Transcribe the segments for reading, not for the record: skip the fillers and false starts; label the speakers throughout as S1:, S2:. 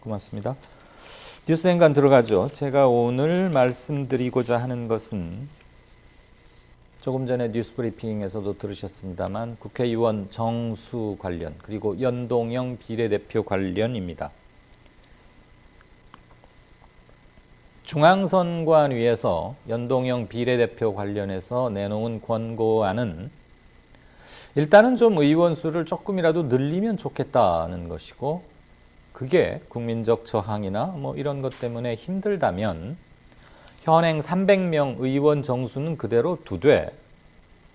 S1: 고맙습니다. 뉴스 행간 들어가죠. 제가 오늘 말씀드리고자 하는 것은 조금 전에 뉴스 브리핑에서도 들으셨습니다만 국회의원 정수 관련 그리고 연동형 비례대표 관련입니다. 중앙선관위에서 연동형 비례대표 관련해서 내놓은 권고안은 일단은 좀 의원 수를 조금이라도 늘리면 좋겠다는 것이고, 그게 국민적 저항이나 뭐 이런 것 때문에 힘들다면 현행 300명 의원 정수는 그대로 두되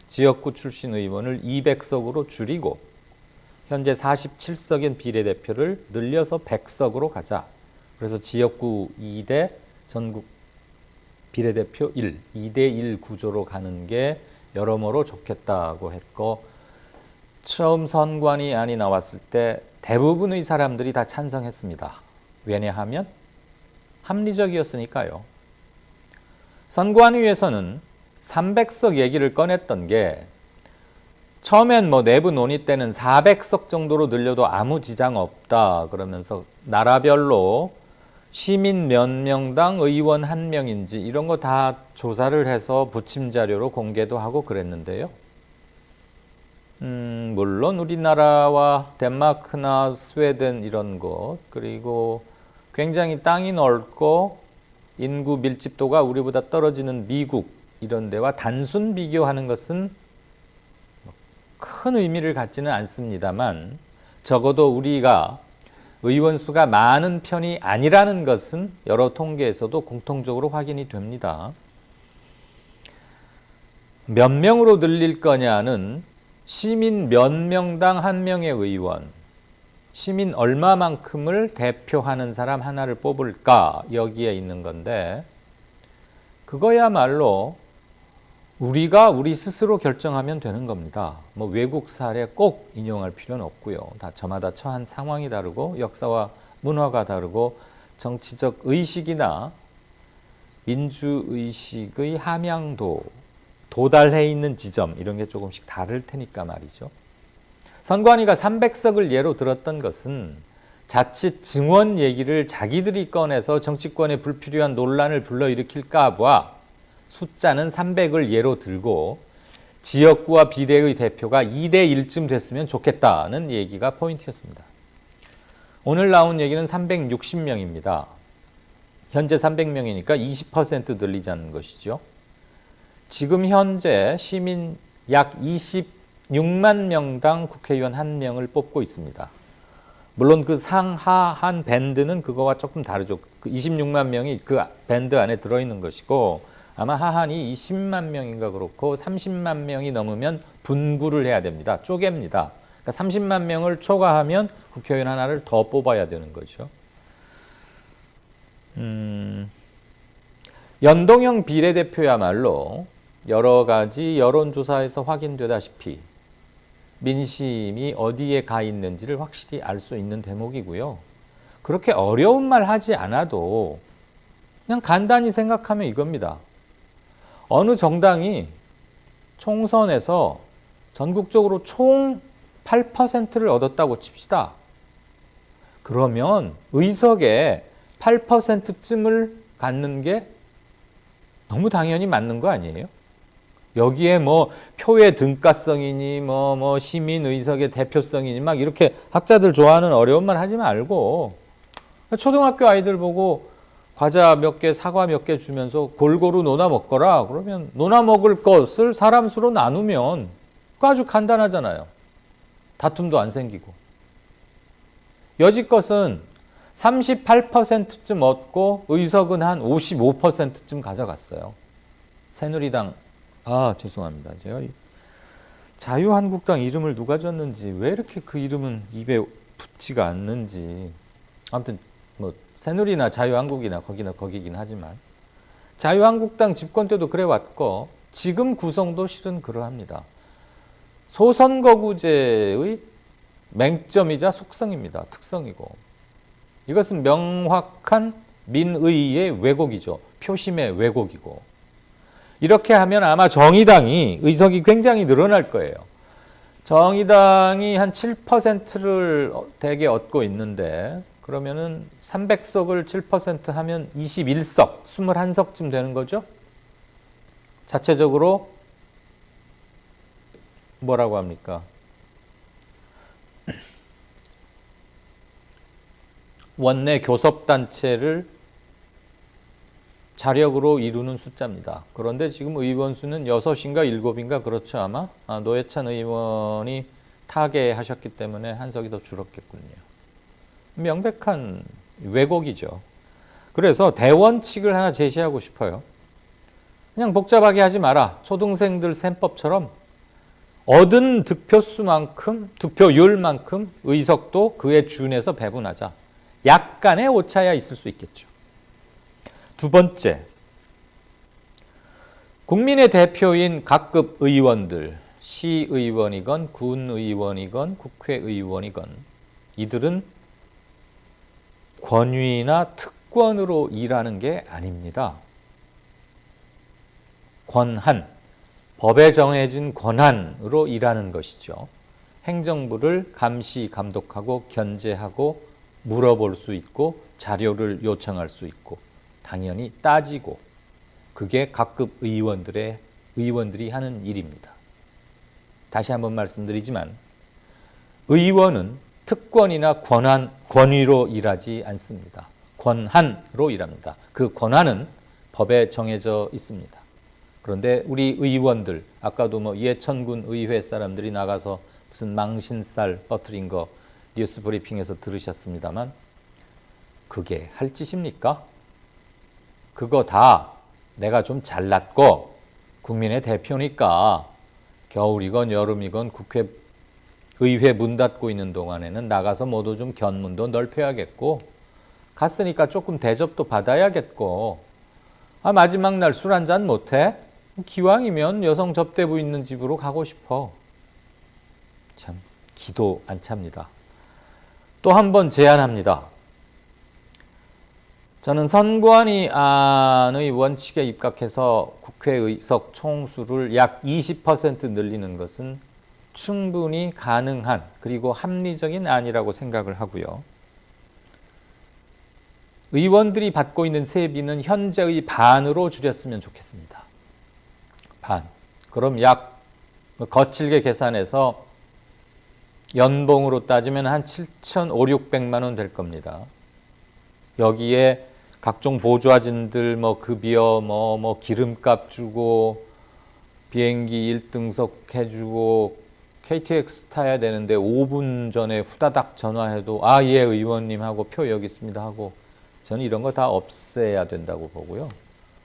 S1: 지역구 출신 의원을 200석으로 줄이고 현재 47석인 비례대표를 늘려서 100석으로 가자. 그래서 지역구 2대 전국 비례대표 1, 2대1 구조로 가는 게 여러모로 좋겠다고 했고, 처음 선관위안이 나왔을 때 대부분의 사람들이 다 찬성했습니다. 왜냐하면 합리적이었으니까요. 선관위에서는 300석 얘기를 꺼냈던 게 처음엔 뭐 내부 논의 때는 400석 정도로 늘려도 아무 지장 없다 그러면서 나라별로 시민 몇 명당 의원 한 명인지 이런 거 다 조사를 해서 부침 자료로 공개도 하고 그랬는데요. 물론 우리나라와 덴마크나 스웨덴 이런 곳, 그리고 굉장히 땅이 넓고 인구 밀집도가 우리보다 떨어지는 미국 이런 데와 단순 비교하는 것은 큰 의미를 갖지는 않습니다만, 적어도 우리가 의원 수가 많은 편이 아니라는 것은 여러 통계에서도 공통적으로 확인이 됩니다. 몇 명으로 늘릴 거냐는 시민 몇 명당 한 명의 의원, 시민 얼마만큼을 대표하는 사람 하나를 뽑을까 여기에 있는 건데, 그거야말로 우리가 우리 스스로 결정하면 되는 겁니다. 뭐 외국 사례 꼭 인용할 필요는 없고요. 다 저마다 처한 상황이 다르고 역사와 문화가 다르고 정치적 의식이나 민주의식의 함양도, 도달해 있는 지점 이런 게 조금씩 다를 테니까 말이죠. 선관위가 300석을 예로 들었던 것은 자칫 증원 얘기를 자기들이 꺼내서 정치권에 불필요한 논란을 불러일으킬까 봐 숫자는 300을 예로 들고 지역구와 비례의 대표가 2대1쯤 됐으면 좋겠다는 얘기가 포인트였습니다. 오늘 나온 얘기는 360명입니다. 현재 300명이니까 20% 늘리자는 것이죠. 지금 현재 시민 약 26만 명당 국회의원 1명을 뽑고 있습니다. 물론 그 상하한 밴드는 그거와 조금 다르죠. 그 26만 명이 그 밴드 안에 들어있는 것이고, 아마 하한이 20만 명인가 그렇고 30만 명이 넘으면 분구를 해야 됩니다. 쪼갭니다. 그러니까 30만 명을 초과하면 국회의원 하나를 더 뽑아야 되는 거죠. 연동형 비례대표야말로 여러 가지 여론조사에서 확인되다시피 민심이 어디에 가 있는지를 확실히 알 수 있는 대목이고요. 그렇게 어려운 말 하지 않아도 그냥 간단히 생각하면 이겁니다. 어느 정당이 총선에서 전국적으로 총 8%를 얻었다고 칩시다. 그러면 의석의 8%쯤을 갖는 게 너무 당연히 맞는 거 아니에요? 여기에 뭐 표의 등가성이니 뭐 시민 의석의 대표성이니 막 이렇게 학자들 좋아하는 어려운 말 하지 말고 초등학교 아이들 보고 과자 몇 개, 사과 몇 개 주면서 골고루 논아 먹거라. 그러면 논아 먹을 것을 사람 수로 나누면 그거 아주 간단하잖아요. 다툼도 안 생기고. 여지껏은 38%쯤 얻고 의석은 한 55%쯤 가져갔어요. 새누리당, 죄송합니다. 제가 자유한국당 이름을 누가 줬는지 왜 이렇게 그 이름은 입에 붙지가 않는지. 아무튼 뭐 새누리나 자유한국이나 거기나 거기긴 하지만 자유한국당 집권 때도 그래 왔고 지금 구성도 실은 그러합니다. 소선거구제의 맹점이자 속성입니다. 특성이고, 이것은 명확한 민의의 왜곡이죠. 표심의 왜곡이고, 이렇게 하면 아마 정의당이 의석이 굉장히 늘어날 거예요. 정의당이 한 7%를 대개 얻고 있는데 그러면은 300석을 7% 하면 21석, 21석쯤 되는 거죠. 자체적으로 뭐라고 합니까? 원내 교섭단체를 자력으로 이루는 숫자입니다. 그런데 지금 의원 수는 6인가 7인가 그렇죠 아마? 노회찬 의원이 타계하셨기 때문에 한 석이 더 줄었겠군요. 명백한 왜곡이죠. 그래서 대원칙을 하나 제시하고 싶어요. 그냥 복잡하게 하지 마라. 초등생들 셈법처럼 얻은 득표수만큼, 득표율만큼 의석도 그에 준해서 배분하자. 약간의 오차야 있을 수 있겠죠. 두 번째, 국민의 대표인 각급 의원들, 시의원이건 군의원이건 국회의원이건 이들은 권위나 특권으로 일하는 게 아닙니다. 권한, 법에 정해진 권한으로 일하는 것이죠. 행정부를 감시, 감독하고 견제하고 물어볼 수 있고 자료를 요청할 수 있고 당연히 따지고 그게 각급 의원들이 하는 일입니다. 다시 한번 말씀드리지만 의원은 특권이나 권위로 일하지 않습니다. 권한으로 일합니다. 그 권한은 법에 정해져 있습니다. 그런데 우리 의원들, 아까도 뭐 예천군 의회 사람들이 나가서 무슨 망신살 퍼뜨린 거 뉴스 브리핑에서 들으셨습니다만 그게 할 짓입니까? 그거 다 내가 좀 잘났고 국민의 대표니까 겨울이건 여름이건 의회 문 닫고 있는 동안에는 나가서 모두 좀 견문도 넓혀야겠고 갔으니까 조금 대접도 받아야겠고 마지막 날 술 한잔 못해? 기왕이면 여성 접대부 있는 집으로 가고 싶어. 참 기도 안 찹니다. 또 한 번 제안합니다. 저는 선관위 안의 원칙에 입각해서 국회의석 총수를 약 20% 늘리는 것은 충분히 가능한 그리고 합리적인 안이라고 생각을 하고요. 의원들이 받고 있는 세비는 현재의 반으로 줄였으면 좋겠습니다. 반. 그럼 약 거칠게 계산해서 연봉으로 따지면 한 7,500~600만 원 될 겁니다. 여기에 각종 보조아진들 급여 기름값 주고 비행기 1등석 해주고 KTX 타야 되는데 5분 전에 후다닥 전화해도 예 의원님 하고 표 여기 있습니다 하고 저는 이런 거 다 없애야 된다고 보고요.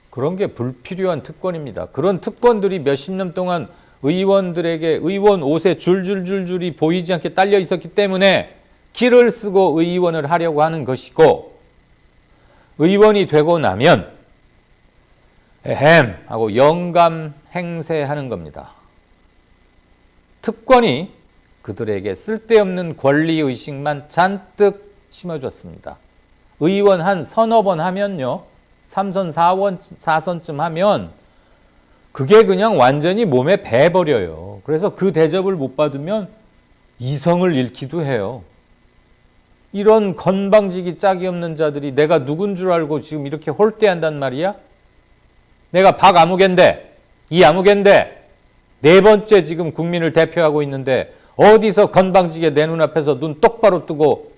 S1: 그런 게 불필요한 특권입니다. 그런 특권들이 몇십 년 동안 의원들에게 의원 옷에 줄줄줄줄이 보이지 않게 딸려 있었기 때문에 길을 쓰고 의원을 하려고 하는 것이고 의원이 되고 나면 에헴 하고 영감 행세하는 겁니다. 특권이 그들에게 쓸데없는 권리의식만 잔뜩 심어줬습니다. 의원 한 서너 번 하면요. 3선, 4선쯤 하면 그게 그냥 완전히 몸에 배버려요. 그래서 그 대접을 못 받으면 이성을 잃기도 해요. 이런 건방지기 짝이 없는 자들이 내가 누군 줄 알고 지금 이렇게 홀대한단 말이야? 내가 박아무개인데, 이아무개인데, 네 번째 지금 국민을 대표하고 있는데 어디서 건방지게 내 눈앞에서 눈 똑바로 뜨고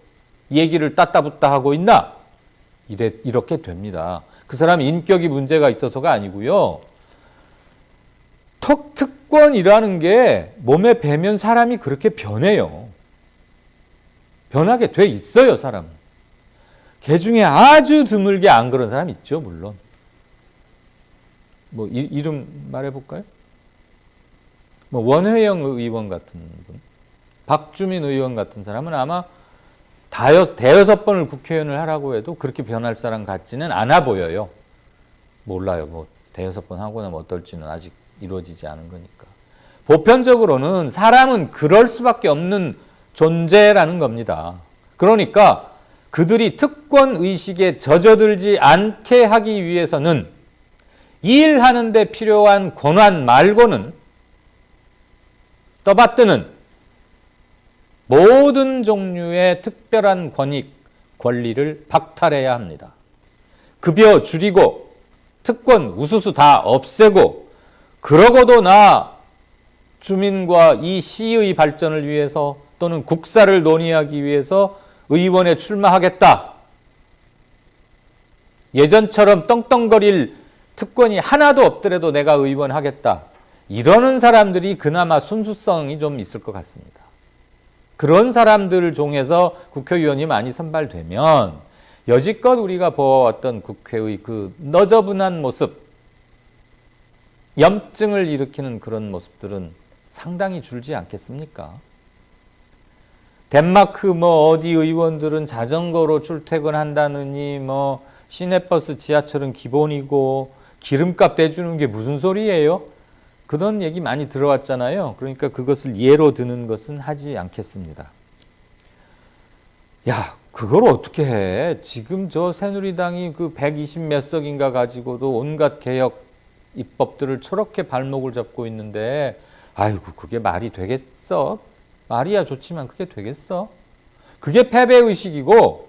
S1: 얘기를 따따붙다 하고 있나? 이렇게 됩니다. 그 사람 인격이 문제가 있어서가 아니고요. 특권이라는 게 몸에 배면 사람이 그렇게 변해요. 변하게 돼 있어요, 사람은. 개 중에 아주 드물게 안 그런 사람 있죠, 물론. 이름 말해볼까요? 원회영 의원 같은 분, 박주민 의원 같은 사람은 아마 대여섯 번을 국회의원을 하라고 해도 그렇게 변할 사람 같지는 않아 보여요. 몰라요. 대여섯 번 하고 나면 어떨지는 아직 이루어지지 않은 거니까. 보편적으로는 사람은 그럴 수밖에 없는 존재라는 겁니다. 그러니까 그들이 특권 의식에 젖어들지 않게 하기 위해서는 일하는 데 필요한 권한 말고는 떠받드는 모든 종류의 특별한 권리를 박탈해야 합니다. 급여 줄이고 특권 우수수 다 없애고 그러고도 나 주민과 이 시의 발전을 위해서 또는 국사를 논의하기 위해서 의원에 출마하겠다. 예전처럼 떵떵거릴 특권이 하나도 없더라도 내가 의원 하겠다. 이러는 사람들이 그나마 순수성이 좀 있을 것 같습니다. 그런 사람들을 중에서 국회의원이 많이 선발되면 여지껏 우리가 보았던 국회의 그 너저분한 모습, 염증을 일으키는 그런 모습들은 상당히 줄지 않겠습니까? 덴마크 어디 의원들은 자전거로 출퇴근한다느니 시내버스 지하철은 기본이고 기름값 대주는 게 무슨 소리예요? 그런 얘기 많이 들어왔잖아요. 그러니까 그것을 예로 드는 것은 하지 않겠습니다. 야, 그걸 어떻게 해? 지금 저 새누리당이 그 120 몇 석인가 가지고도 온갖 개혁 입법들을 저렇게 발목을 잡고 있는데 아이고 그게 말이 되겠어? 말이야 좋지만 그게 되겠어? 그게 패배의식이고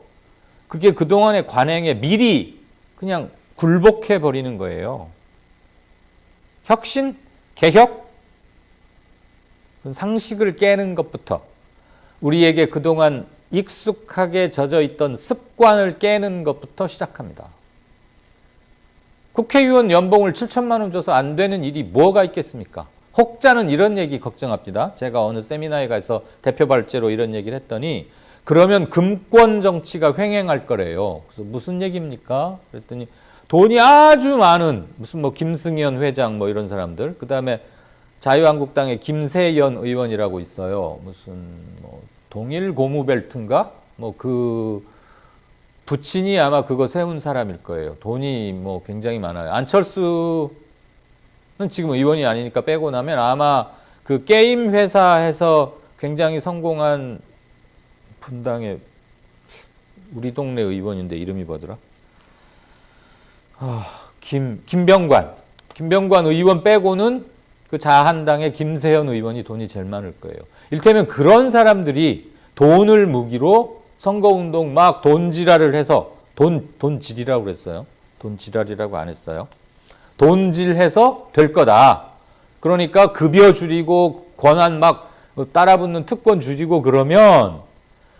S1: 그게 그동안의 관행에 미리 그냥 굴복해 버리는 거예요. 혁신, 개혁, 상식을 깨는 것부터 우리에게 그동안 익숙하게 젖어 있던 습관을 깨는 것부터 시작합니다. 국회의원 연봉을 7천만 원 줘서 안 되는 일이 뭐가 있겠습니까? 혹자는 이런 얘기 걱정합니다. 제가 어느 세미나에 가서 대표 발제로 이런 얘기를 했더니 그러면 금권 정치가 횡행할 거래요. 그래서 무슨 얘기입니까? 그랬더니 돈이 아주 많은 무슨 김승현 회장 이런 사람들, 그 다음에 자유한국당의 김세연 의원이라고 있어요. 무슨 동일 고무벨트인가? 그 부친이 아마 그거 세운 사람일 거예요. 돈이 굉장히 많아요. 안철수는 지금 의원이 아니니까 빼고 나면 아마 그 게임 회사에서 굉장히 성공한 분당의 우리 동네 의원인데 이름이 뭐더라? 김병관 의원 빼고는 그 자한당의 김세현 의원이 돈이 제일 많을 거예요. 이를테면 그런 사람들이 돈을 무기로 선거운동 막 돈지랄을 해서 돈질이라고 그랬어요. 돈지랄이라고 안 했어요. 돈질해서 될 거다. 그러니까 급여 줄이고 권한 막 따라붙는 특권 주지고 그러면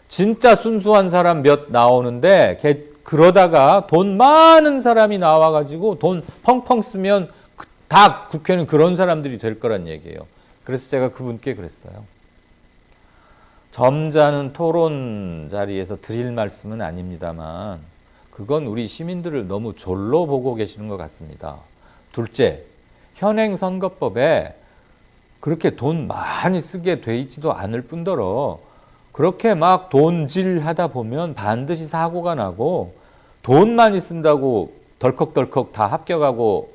S1: 진짜 순수한 사람 몇 나오는데 그러다가 돈 많은 사람이 나와가지고 돈 펑펑 쓰면 다 국회는 그런 사람들이 될 거란 얘기예요. 그래서 제가 그분께 그랬어요. 점잖은 토론 자리에서 드릴 말씀은 아닙니다만 그건 우리 시민들을 너무 졸로 보고 계시는 것 같습니다. 둘째, 현행 선거법에 그렇게 돈 많이 쓰게 돼 있지도 않을 뿐더러 그렇게 막 돈질하다 보면 반드시 사고가 나고 돈 많이 쓴다고 덜컥덜컥 다 합격하고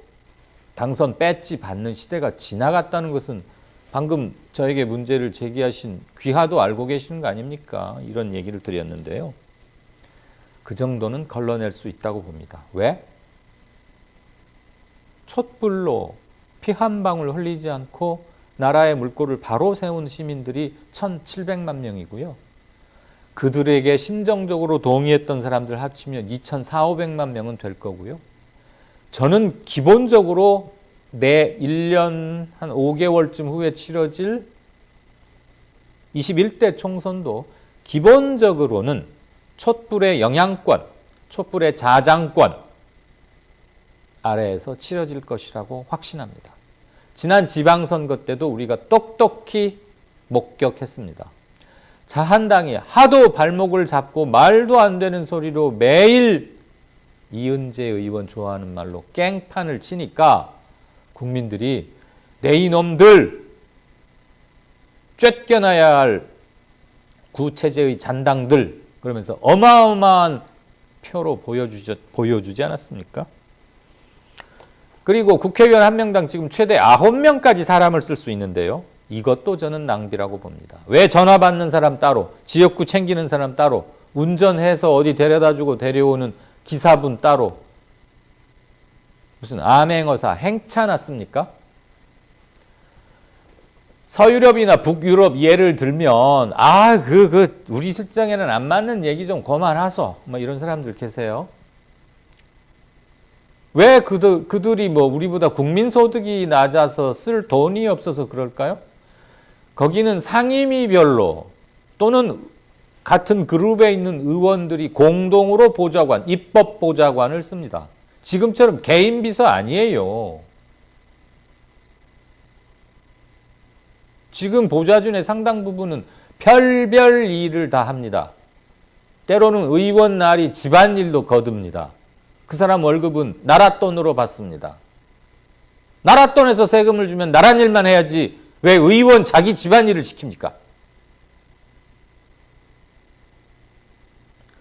S1: 당선 배지 받는 시대가 지나갔다는 것은 방금 저에게 문제를 제기하신 귀하도 알고 계시는 거 아닙니까? 이런 얘기를 드렸는데요. 그 정도는 걸러낼 수 있다고 봅니다. 왜? 촛불로 피 한 방울 흘리지 않고 나라의 물꼬를 바로 세운 시민들이 1,700만 명이고요. 그들에게 심정적으로 동의했던 사람들 합치면 2,400~500만 명은 될 거고요. 저는 기본적으로 내 1년 한 5개월쯤 후에 치러질 21대 총선도 기본적으로는 촛불의 영향권, 촛불의 자장권 아래에서 치러질 것이라고 확신합니다. 지난 지방선거 때도 우리가 똑똑히 목격했습니다. 자한당이 하도 발목을 잡고 말도 안 되는 소리로 매일 이은재 의원 좋아하는 말로 깽판을 치니까 국민들이 내 이놈들 쬐껴놔야 할 구체제의 잔당들 그러면서 어마어마한 표로 보여주지 않았습니까? 그리고 국회의원 한 명당 지금 최대 9명까지 사람을 쓸 수 있는데요. 이것도 저는 낭비라고 봅니다. 왜 전화 받는 사람 따로, 지역구 챙기는 사람 따로, 운전해서 어디 데려다주고 데려오는 기사분 따로, 무슨 암행어사 행차 났습니까? 서유럽이나 북유럽 예를 들면 우리 실정에는 안 맞는 얘기 좀 그만하소. 뭐 이런 사람들 계세요. 왜 그들이 뭐 우리보다 국민소득이 낮아서 쓸 돈이 없어서 그럴까요? 거기는 상임위별로 또는 같은 그룹에 있는 의원들이 공동으로 보좌관, 입법 보좌관을 씁니다. 지금처럼 개인 비서 아니에요. 지금 보좌진의 상당 부분은 별별 일을 다 합니다. 때로는 의원 날이 집안일도 거둡니다. 그 사람 월급은 나라 돈으로 받습니다. 나라 돈에서 세금을 주면 나라 일만 해야지 왜 의원 자기 집안일을 시킵니까?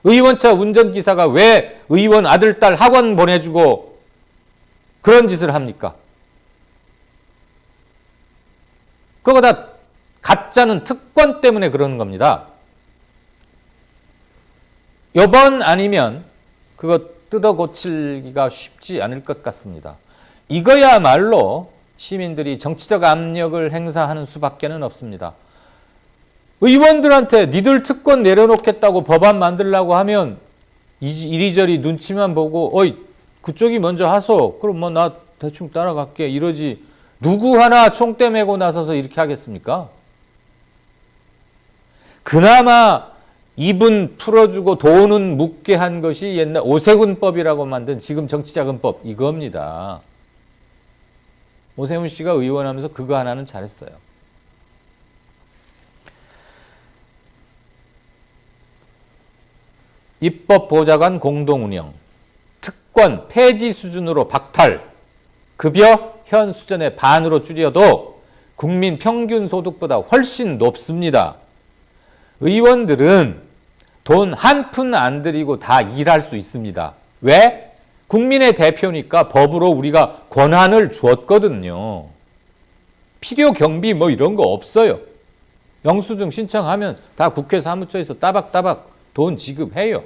S1: 의원차 운전기사가 왜 의원 아들, 딸 학원 보내주고 그런 짓을 합니까? 그거 다 가짜는 특권 때문에 그러는 겁니다. 요번 아니면 그거 뜯어 고치기가 쉽지 않을 것 같습니다. 이거야말로 시민들이 정치적 압력을 행사하는 수밖에는 없습니다. 의원들한테 니들 특권 내려놓겠다고 법안 만들려고 하면 이리저리 눈치만 보고 어이 그쪽이 먼저 하소. 그럼 뭐 나 대충 따라갈게 이러지. 누구 하나 총대 메고 나서서 이렇게 하겠습니까? 그나마 입은 풀어주고 돈은 묻게 한 것이 옛날 오세훈법이라고 만든 지금 정치자금법 이겁니다. 오세훈 씨가 의원하면서 그거 하나는 잘했어요. 입법보좌관 공동운영, 특권 폐지 수준으로 박탈, 급여 현 수준의 반으로 줄여도 국민 평균 소득보다 훨씬 높습니다. 의원들은 돈 한 푼 안 들이고 다 일할 수 있습니다. 왜? 국민의 대표니까 법으로 우리가 권한을 주었거든요. 필요 경비 뭐 이런 거 없어요. 영수증 신청하면 다 국회 사무처에서 따박따박 돈 지급해요.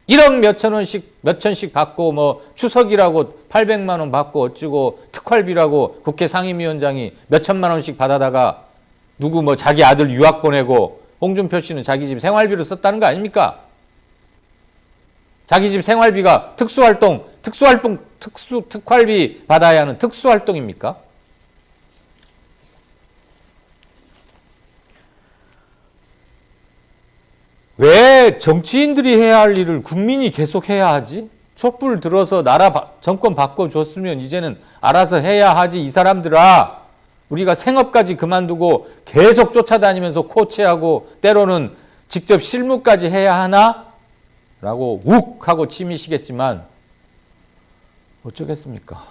S1: 1억 몇천 원씩, 몇천씩 받고 뭐 추석이라고 800만 원 받고 어쩌고 특활비라고 국회 상임위원장이 몇천만 원씩 받아다가 누구 뭐 자기 아들 유학 보내고 홍준표 씨는 자기 집 생활비로 썼다는 거 아닙니까? 자기 집 생활비가 특활비 받아야 하는 특수활동입니까? 왜 정치인들이 해야 할 일을 국민이 계속 해야 하지? 촛불 들어서 나라 정권 바꿔줬으면 이제는 알아서 해야 하지. 이 사람들아, 우리가 생업까지 그만두고 계속 쫓아다니면서 코치하고 때로는 직접 실무까지 해야 하나? 라고 욱 하고 치미시겠지만 어쩌겠습니까?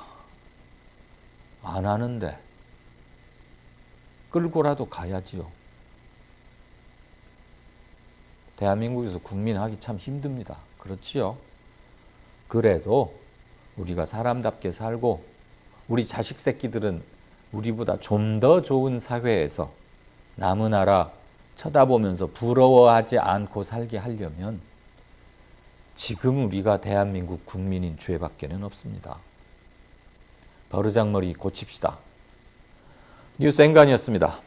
S1: 안 하는데 끌고라도 가야지요. 대한민국에서 국민하기 참 힘듭니다. 그렇지요? 그래도 우리가 사람답게 살고 우리 자식 새끼들은 우리보다 좀 더 좋은 사회에서 남의 나라 쳐다보면서 부러워하지 않고 살게 하려면 지금 우리가 대한민국 국민인 죄밖에는 없습니다. 버르장머리 고칩시다. 뉴스 N간이었습니다.